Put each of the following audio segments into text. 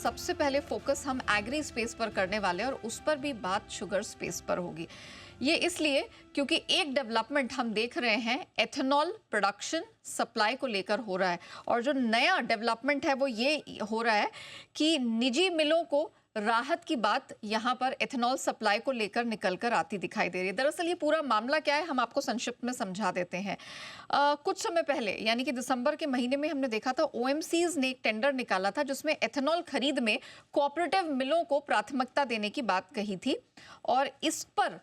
सबसे पहले फोकस हम एग्री स्पेस पर करने वाले हैं और उस पर भी बात शुगर स्पेस पर होगी। ये इसलिए क्योंकि एक डेवलपमेंट हम देख रहे हैं एथेनॉल प्रोडक्शन सप्लाई को लेकर हो रहा है और जो नया डेवलपमेंट है वो ये हो रहा है कि निजी मिलों को राहत की बात यहां पर एथेनॉल सप्लाई को लेकर निकलकर आती दिखाई दे रही है। दरअसल ये पूरा मामला क्या है हम आपको संक्षिप्त में समझा देते हैं। कुछ समय पहले यानी कि दिसंबर के महीने में हमने देखा था ओएमसीज ने एक टेंडर निकाला था जिसमें एथेनॉल खरीद में कोऑपरेटिव मिलों को प्राथमिकता देने की बात कही थी और इस पर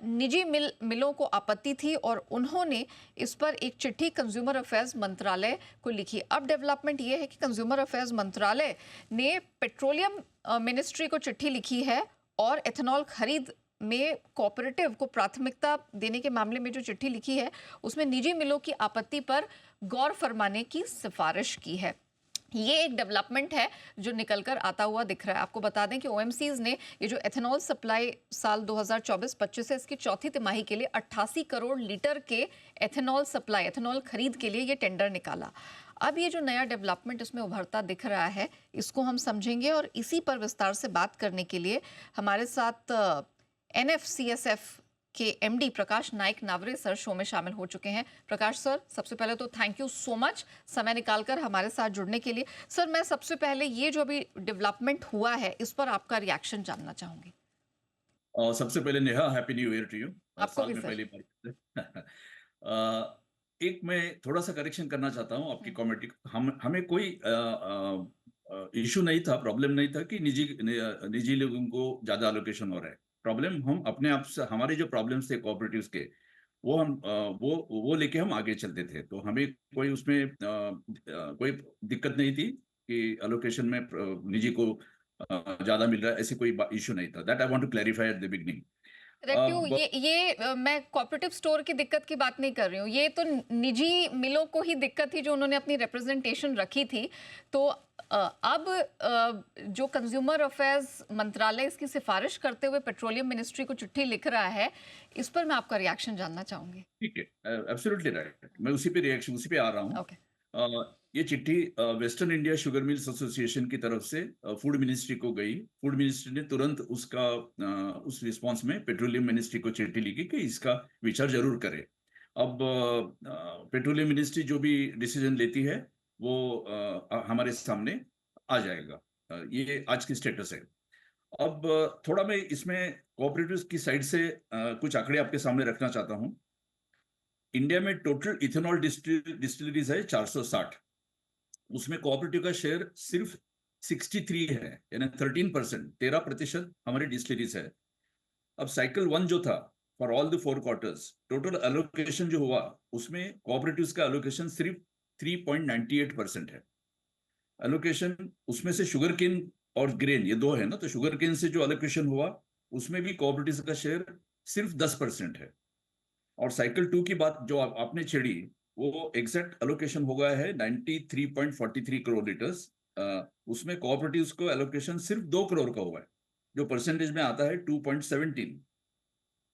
निजी मिलों को आपत्ति थी और उन्होंने इस पर एक चिट्ठी कंज्यूमर अफेयर्स मंत्रालय को लिखी। अब डेवलपमेंट ये है कि कंज्यूमर अफेयर्स मंत्रालय ने पेट्रोलियम मिनिस्ट्री को चिट्ठी लिखी है और एथेनॉल खरीद में कोऑपरेटिव को प्राथमिकता देने के मामले में जो चिट्ठी लिखी है उसमें निजी मिलों की आपत्ति पर गौर फरमाने की सिफारिश की है। ये एक डेवलपमेंट है जो निकलकर आता हुआ दिख रहा है। आपको बता दें कि ओएमसीज ने ये जो एथेनॉल सप्लाई साल 2024-25 है इसकी चौथी तिमाही के लिए 88 करोड़ लीटर के एथेनॉल खरीद के लिए ये टेंडर निकाला। अब ये जो नया डेवलपमेंट इसमें उभरता दिख रहा है इसको हम समझेंगे और इसी पर विस्तार से बात करने के लिए हमारे साथ एनएफसीएसएफ के एमडी प्रकाश नाइक नावरे सर शो में शामिल हो चुके हैं। प्रकाश सर, सबसे पहले तो थैंक यू सो मच समय निकालकर हमारे साथ जुड़ने के लिए। सर, मैं सबसे पहले ये जो अभी डेवलपमेंट हुआ है इस पर आपका रिएक्शन जानना चाहूंगी। सबसे पहले Neha, happy new year to you. आपको साल भी में सर। पहली बार एक मैं थोड़ा सा करेक्शन करना चाहता हूँ आपकी कमेटी। हमें कोई इशू नहीं था, प्रॉब्लम नहीं था कि निजी लोगों को ज्यादा एलोकेशन हो रहा है। प्रॉब्लम हम अपने आप से, हमारे जो प्रॉब्लम्स थे कोऑपरेटिव्स के वो हम वो लेके हम आगे चलते थे। तो हमें कोई उसमें कोई दिक्कत नहीं थी कि एलोकेशन में निजी को ज्यादा मिल रहा है, ऐसी कोई इशू नहीं था। That I want to clarify at the beginning. Correct you. मैं कोऑपरेटिव स्टोर की दिक्कत की बात नहीं कर रही हूँ, ये तो निजी मिलों को ही दिक्कत थी जो उन्होंने अपनी रिप्रेजेंटेशन रखी थी। तो अब जो कंज्यूमर अफेयर्स मंत्रालय इसकी सिफारिश करते हुए पेट्रोलियम मिनिस्ट्री को चिट्ठी लिख रहा है, इस पर मैं आपका रिएक्शन जानना चाहूंगी। ठीक है, एब्सोल्युटली राइट। मैं उसी पे आ रहा हूँ। ओके। ये चिट्ठी western India sugar mills association की तरफ से फूड मिनिस्ट्री को गई। फूड मिनिस्ट्री ने तुरंत उस रिस्पांस में पेट्रोलियम मिनिस्ट्री को चिट्ठी लिखी कि इसका विचार जरूर करे। अब पेट्रोलियम मिनिस्ट्री जो भी डिसीजन लेती है वो हमारे सामने आ जाएगा। ये आज की स्टेटस है। अब थोड़ा मैं इसमें कोऑपरेटिव्स की साइड से कुछ आंकड़े आपके सामने रखना चाहता हूँ। इंडिया में टोटल इथेनॉल डिस्टिलरीज है 460। उसमें कोऑपरेटिव का शेयर सिर्फ 63 है, यानी 13%, 13% हमारी डिस्टिलरीज है। अब साइकिल 1 जो था for all the 4 quarters, total allocation जो हुआ उसमें कोऑपरेटिव्स का एलोकेशन सिर्फ 3.98% है। एलोकेशन उसमें से शुगर केन और ग्रेन ये दो है ना, तो शुगर केन से जो एलोकेशन हुआ उसमें भी कोऑपरेटिव्स का शेयर सिर्फ 10% है। और साइकिल 2 की बात जो आपने छेड़ी, वो एग्जैक्ट एलोकेशन हो गया है 93.43 करोड़ लीटर्स। उसमें कोऑपरेटिव्स को एलोकेशन सिर्फ 2 करोड़ का हुआ है, जो परसेंटेज में आता है 2.17।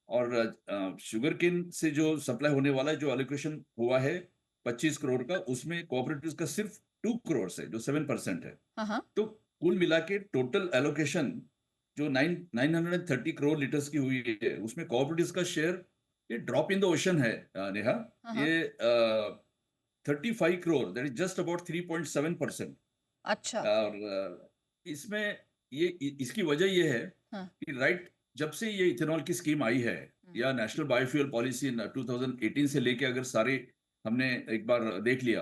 और शुगर केन से जो सप्लाई होने वाला है, जो एलोकेशन हुआ है 25 करोड़ का, उसमें कोऑपरेटिव्स का सिर्फ 2 करोड़ से, जो 7% है। हाँ। तो कुल मिला के टोटल एलोकेशन जो 930 करोड़ लीटर्स की हुई है, उसमें कोऑपरेटिव्स का शेयर, ये ड्रॉप इन द ओशन है नेहा। हाँ। ये 35 crore, that is just about 3.7%। अच्छा। और इसमें ये इसकी वजह ये है हाँ। कि राइट जब से ये इथेनॉल की स्कीम आई है, या नेशनल बायोफ्यूल पॉलिसी 2018 से लेके अगर सारे हमने एक बार देख लिया,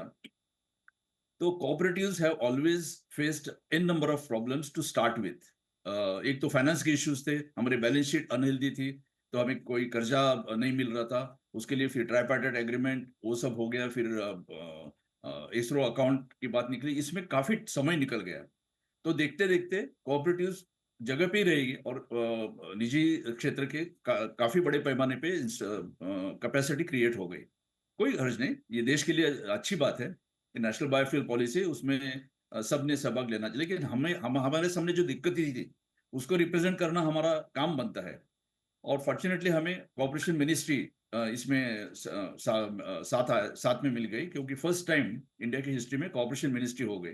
तो cooperatives have always faced n number of problems to start with. एक तो फाइनेंस के इश्यूज थे, हमारे बैलेंस शीट अनहेल्दी थी, तो हमें कोई कर्जा नहीं मिल रहा था। उसके लिए फिर ट्राइपार्टाइट एग्रीमेंट वो सब हो गया, फिर एसरो अकाउंट की बात निकली, इसमें काफी समय निकल गया। तो देखते देखते कोऑपरेटिव्स जगह पे ही रहेगी और निजी क्षेत्र के काफी बड़े पैमाने पे कैपेसिटी क्रिएट हो गई। कोई हर्ज नहीं, ये देश के लिए अच्छी बात है कि नेशनल बायोफ्यूल पॉलिसी, उसमें सबने सहभाग लेना चाहिए। लेकिन हमारे सामने जो दिक्कत थी उसको रिप्रेजेंट करना हमारा काम बनता है। और फॉर्चुनेटली हमें कॉर्पोरेशन मिनिस्ट्री इसमें साथ में मिल गई, क्योंकि फर्स्ट टाइम इंडिया की हिस्ट्री में कॉर्पोरेशन मिनिस्ट्री हो गई।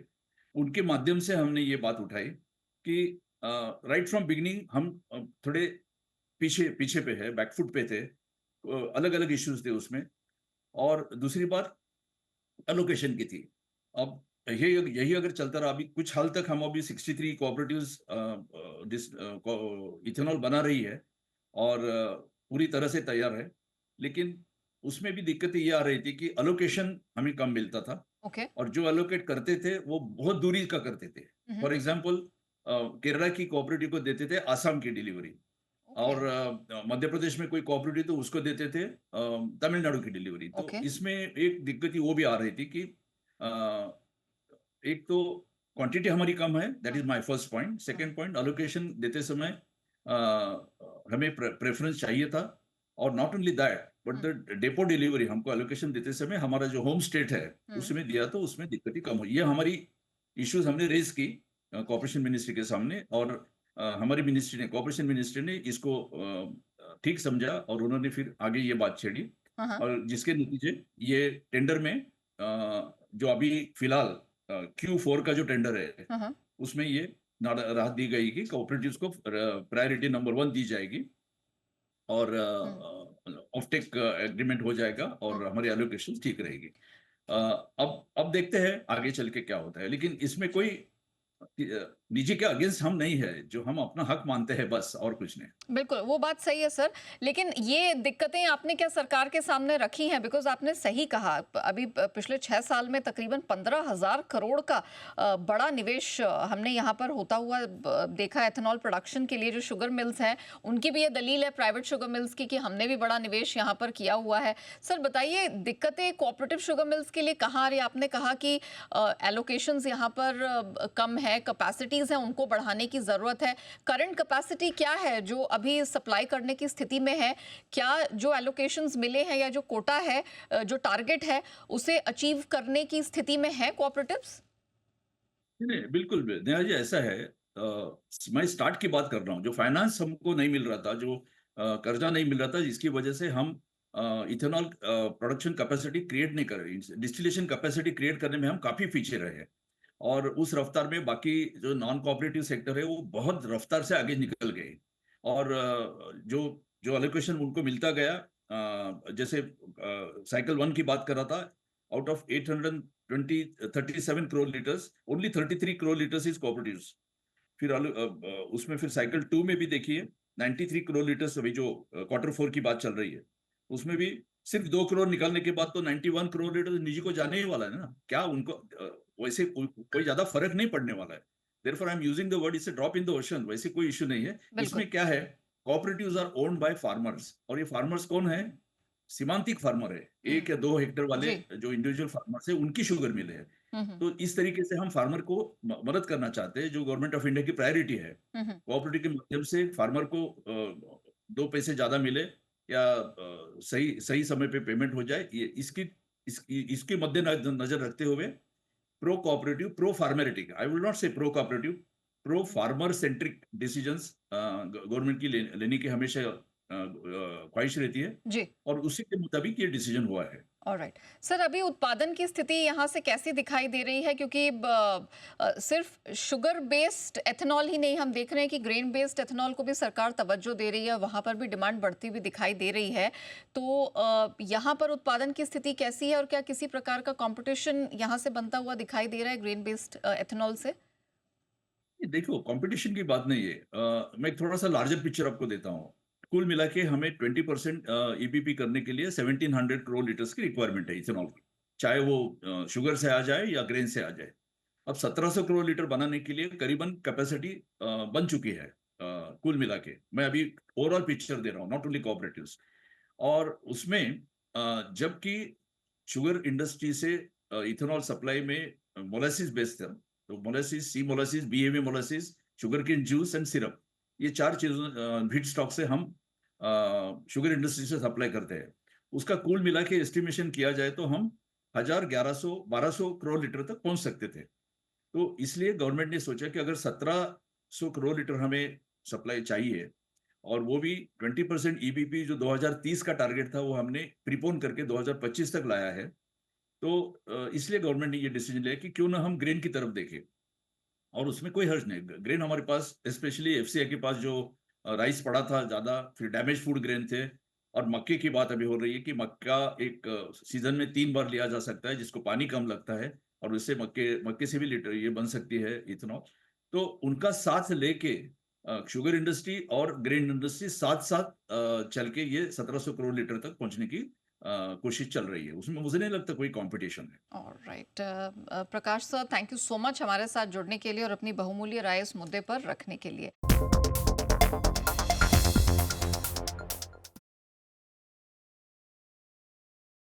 उनके माध्यम से हमने ये बात उठाई कि राइट फ्रॉम बिगिनिंग हम थोड़े पीछे पीछे पे है, बैकफुट पे थे। अलग अलग इश्यूज थे उसमें। और दूसरी बात एलोकेशन की थी। अब यही यही अगर चलता रहा, अभी कुछ हाल तक हम अभी 63 कोऑपरेटिव्स इथेनॉल बना रही है और पूरी तरह से तैयार है। लेकिन उसमें भी दिक्कतें ये आ रही थी कि एलोकेशन हमें कम मिलता था ओके। और जो एलोकेट करते थे वो बहुत दूरी का करते थे। हम्म। फॉर एग्जांपल केरला की कोऑपरेटिव को देते थे आसाम की डिलीवरी, ओके। और मध्य प्रदेश में कोई कोऑपरेटिव तो उसको देते थे तमिलनाडु की डिलीवरी। तो ओके। इसमें एक दिक्कत वो भी आ रही थी कि अ, एक तो क्वांटिटी हमारी कम है, that is my first point. Second point, allocation देते समय हमें प्रेफरेंस चाहिए था। और not only that but the depot delivery हमको एलोकेशन देते समय हमारा जो होम स्टेट है उसमें दिया, तो उसमें दिक्कत ही कम हुई। ये हमारी इश्यूज हमने रेज की कॉर्पोरेशन मिनिस्ट्री के सामने, और हमारी मिनिस्ट्री ने, कॉर्पोरेशन मिनिस्ट्री ने इसको ठीक समझा और उन्होंने फिर आगे ये बात छेड़ी। हाँ। और जिसके नतीजे ये टेंडर में जो अभी फिलहाल Q4 का जो टेंडर है हाँ। उसमें ये राहत दी गई कि कोऑपरेटिव्स को प्रायोरिटी नंबर 1 दी जाएगी और ऑफटेक एग्रीमेंट हो जाएगा और हमारी एलोकेशन ठीक रहेगी। अब देखते हैं आगे चल के क्या होता है, लेकिन इसमें कोई निजी के अगेंस्ट हम नहीं है, जो हम अपना हक मानते हैं बस, और कुछ नहीं। बिल्कुल, वो बात सही है सर। लेकिन ये दिक्कतें आपने क्या सरकार के सामने रखी हैं? बिकॉज़ आपने सही कहा, अभी पिछले 6 साल में तकरीबन 15,000 करोड़ का बड़ा निवेश हमने यहाँ पर होता हुआ देखा है एथेनॉल प्रोडक्शन के लिए। जो शुगर मिल्स हैं, उनकी भी ये दलील है प्राइवेट शुगर मिल्स की कि हमने भी बड़ा निवेश यहाँ पर किया हुआ है। सर बताइए, दिक्कतें कोऑपरेटिव शुगर मिल्स के लिए कहाँ आ रही है? आपने कहा कि एलोकेशंस यहाँ पर कम है, कैपेसिटीज़ हैं, उनको बढ़ाने की ज़रूरत है। करंट कैपेसिटी क्या है जो अभी सप्लाई करने की स्थिति में है? क्या जो एलोकेशंस मिले हैं या जो कोटा है, जो टारगेट है, उसे अचीव करने की स्थिति में है कोऑपरेटिव्स? नहीं नहीं, बिल्कुल भी नेहा जी, ऐसा है। मैं स्टार्ट की बात कर रहा हूँ, जो फाइनेंस हमको नहीं मिल रहा था, जो कर्जा नहीं मिल रहा था, जिसकी वजह से हम इथेनॉल प्रोडक्शन कैपेसिटी क्रिएट नहीं कर रहे, डिस्टिलेशन कैपेसिटी क्रिएट करने में हम काफी पीछे रहे हैं। और उस रफ्तार में बाकी जो नॉन कोऑपरेटिव सेक्टर है वो बहुत रफ्तार से आगे निकल गए। और जो जो एलोकेशन उनको मिलता गया, जैसे साइकिल 1 की बात कर रहा था, out of 820 37 crore litres, only 33 crore litres is cooperatives. फिर उसमें फिर साइकिल 2 में भी देखिए 93 करोड़ लीटर्स, अभी जो Q4 की बात चल रही है उसमें भी सिर्फ 2 करोड़ निकालने के बाद तो 91 करोड़ लीटर निजी को जाने ही वाला है ना। क्या उनको वैसे कोई ज्यादा फर्क नहीं पड़ने वाला है। Therefore I am using the word, it's a drop in the ocean, वैसे कोई इश्यू नहीं है। बिल्कुल। इसमें क्या है, cooperatives are owned by farmers, और ये फार्मर्स कौन है? सीमांतिक फार्मर है, 1 या 2 हेक्टेयर वाले जी। जो इंडिविजुअल फार्मर्स है उनकी शुगर मिल है। हुँ। तो इस तरीके से हम फार्मर को मदद करना चाहते हैं, जो गवर्नमेंट ऑफ इंडिया की प्रायोरिटी है। हुँ। कोऑपरेटिव के माध्यम से फार्मर को 2 पैसे ज्यादा मिले, या सही सही समय पे पेमेंट हो जाए, ये इसके मद्देनजर नजर रखते हुए प्रो कोऑपरेटिव, प्रो फार्मेटिक, I will not say pro cooperative, pro farmer centric decisions government की लेने की हमेशा ख्वाहिश रहती है, जी। और उसी के मुताबिक ये डिसीजन हुआ है। ऑलराइट। सर अभी उत्पादन की स्थिति यहाँ से कैसी दिखाई दे रही है? क्योंकि सिर्फ शुगर बेस्ड एथेनॉल ही नहीं, हम देख रहे हैं कि ग्रेन बेस्ड एथेनॉल को भी सरकार तवज्जो दे रही है, वहाँ पर भी डिमांड बढ़ती हुई दिखाई दे रही है। तो यहाँ पर उत्पादन की स्थिति कैसी है और क्या किसी प्रकार का कंपटीशन यहाँ से बनता हुआ दिखाई दे रहा है ग्रेन बेस्ड एथेनॉल से? ये देखो, कंपटीशन की बात नहीं है। मैं एक थोड़ा सा लार्जर पिक्चर आपको देता हूँ। कुल मिला के हमें 20% ईबीपी करने के लिए 1700 करोड़ लीटर्स की रिक्वायरमेंट है इथेनॉल की, चाहे वो शुगर से आ जाए या ग्रेन से आ जाए। अब 1700 करोड़ लीटर बनाने के लिए करीबन कैपेसिटी बन चुकी है। कुल मिला के मैं अभी ओवरऑल पिक्चर दे रहा हूँ, नॉट ओनली कोऑपरेटिव्स। और उसमें जबकि शुगर इंडस्ट्री से इथेनॉल सप्लाई में मोलासिस बेस्ड था, तो molasses, C molasses, BMA molasses, sugarcane juice and syrup, ये 4 चीजों फीड स्टॉक से हम शुगर इंडस्ट्री से सप्लाई करते हैं। उसका कुल मिला के एस्टिमेशन किया जाए तो हम 1100 1200 करोड़ लीटर तक पहुंच सकते थे। तो इसलिए गवर्नमेंट ने सोचा कि अगर 1700 करोड़ लीटर हमें सप्लाई चाहिए, और वो भी 20% ईबीपी, जो 2030 का टारगेट था वो हमने प्रीपोन करके 2025 तक लाया है। तो इसलिए गवर्नमेंट ने ये डिसीजन लिया कि क्यों ना हम ग्रेन की तरफ देखें। और उसमें कोई हर्ज नहीं। ग्रेन हमारे पास स्पेशली एफसीआई के पास जो राइस पड़ा था ज़्यादा, फिर डैमेज फूड ग्रेन थे, और मक्के की बात अभी हो रही है कि मक्का एक सीज़न में 3 बार लिया जा सकता है, जिसको पानी कम लगता है, और उससे मक्के मक्के से भी लिटर ये बन सकती है इथेनॉल। तो उनका साथ लेके शुगर इंडस्ट्री और ग्रेन इंडस्ट्री साथ-साथ चल के ये 1700 करोड़ लीटर तक पहुँचने की कोशिश चल रही है। उसमें मुझे नहीं लगता कोई कॉम्पिटिशन है। Alright, Prakash sir, thank you so much हमारे साथ जुड़ने के लिए और अपनी बहुमूल्य राय इस मुद्दे पर रखने के लिए।